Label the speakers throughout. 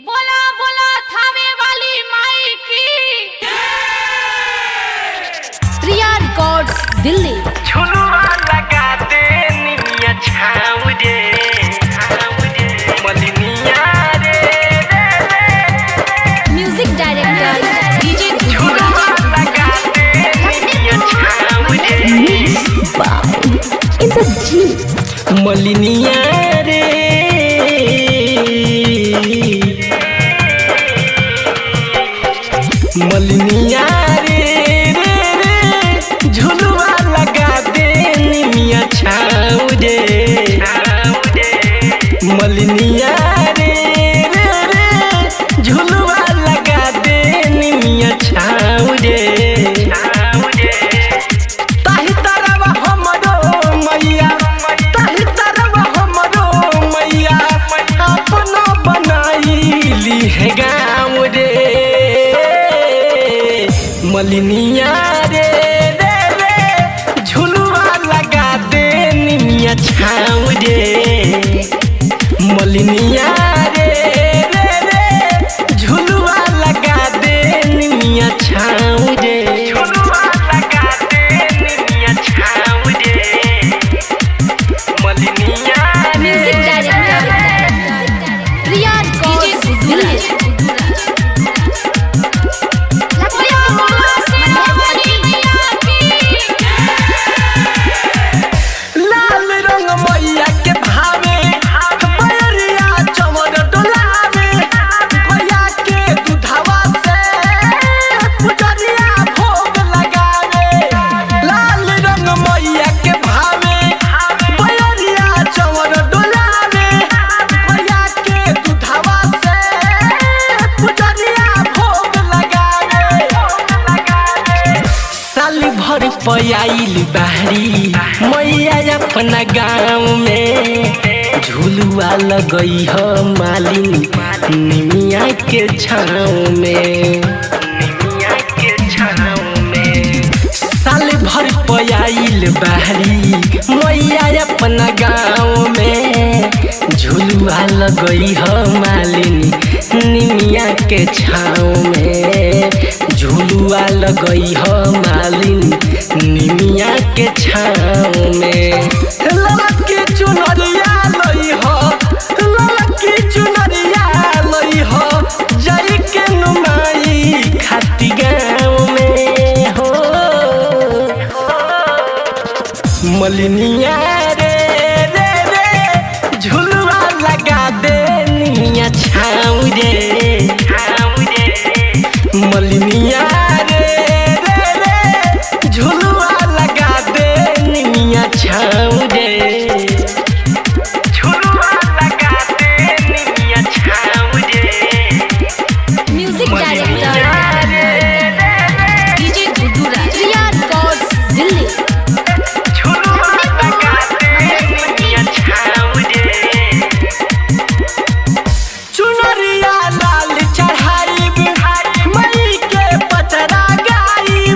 Speaker 1: बोला बोला थावे वाली माई की।
Speaker 2: प्रिया रिकॉर्ड्स दिल्ली।
Speaker 3: झुलुआ लगा दे निमिया छाँव दे मलिनिया रे
Speaker 2: म्यूजिक डायरेक्टर डीजे
Speaker 3: झुलुआ लगा दे निमिया छाँव दे
Speaker 2: इन द जी
Speaker 3: मलिनिया रे मलिनिया रे झुलुआ लगा दे निमिया छाँव दे मलिनिया रे झुलुआ लगा दे निमिया छाँव दे ताहि तरफ हमरो मैया ताहि तरफ हमरो मैया अपना बनाईली है गाँव रे मलिनिया रे झुलुआ लगा दे निमिया छाँव दे मलिनिया रे झुलुआ लगा दे निमिया छाँव दे झुलुआ लगा दे निमिया छाँव दे मलिनिया
Speaker 2: music director Priya records Delhi.
Speaker 3: लाल रंग मैया के भावे बरिया चमर डोलावे भैया के दूधवा से पुजरिया भोग लगावे लाल रंग मैया के भावे बरिया चमर डोलावे भैया के दूधवा से पुजरिया भोग लगावे साली भर पयाइल बाहरी मैया अपना गाँव में झुलुआ लगई ह मालिन निमिया के छाँव में निमिया के छाँव में साल भर पयाइल बाहरी मैया अपना गाँव में झुलुआ लगई ह मालिन निमिया के छाँव में झुलुआ लगई ह मालिन निमिया के छाँव में ललकी चुनरिया लई हो ललकी चुनरिया लई हो जाई के नुमाई खाती गाँव में हो मलिनिया रे झुलुआ लगा दे निमिया छाँव दे मलिनिया रे झुलुआ लगा दे निमिया छाँव दे झुलुआ लगा दे निमिया छाँव दे
Speaker 2: music director DJ Priya records Delhi.
Speaker 3: झुलुआ लगा दे निमिया छाँव दे चुनरिया लाल चढ़ाई मई के पचरा गाई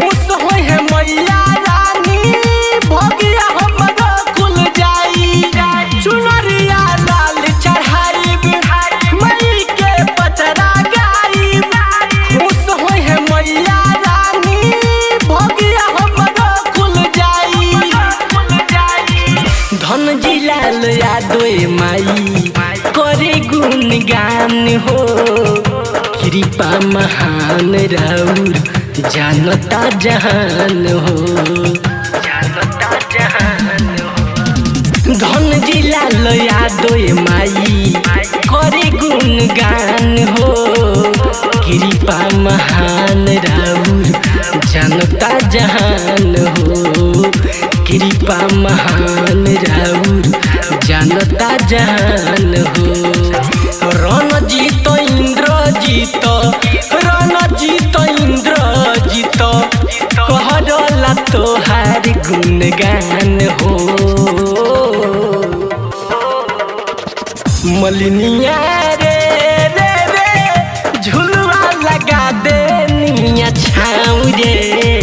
Speaker 3: खुश होई है मैया रानी भोगिया हमरो खुल जाई चुनरिया लाल चढ़ाई मई के पचरा गाई खुश होई है मैया रानी भोगिया हमरो खुल जाई धन जिलाल यादों माई करे गुणगान हो कृपा महान राउर जानता जहान हो जानता जहान हो धन जिला यादों माई करे गुणगान हो कृपा महान राउर जानता जहान हो कृपा महान राउर जानता जहान हो रणजीत इंद्रजीत रणजीत इंद्रजीत कहला तोहार गुणगान हो मलिनिया रे झुलुआ लगा दे निमिया छाँव दे